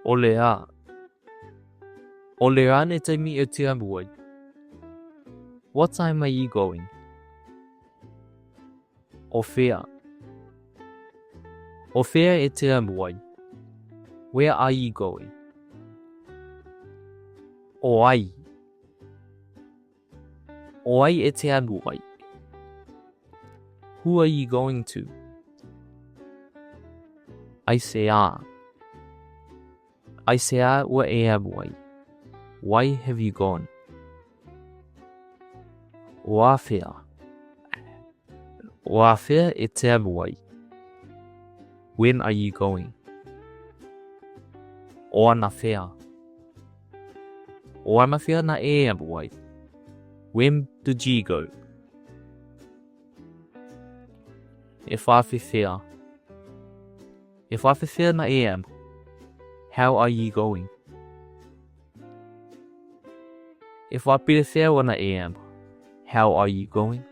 Olea. Olea ne te mi e te amuai. What time are you going? Afea. Afea e te amuai. Where are you going? Oai. Oai e te amuai. Who are you going to? Aiseā. Aiseā ua e amuai. Why have you gone? O afea. O afea e te amuai. When are you going? O ana fea. O ana fea na e amuai. When did you go? E whawhewhea. E whawhewhea na e am. How are you going? E whapirewhea wana e am. How are you going?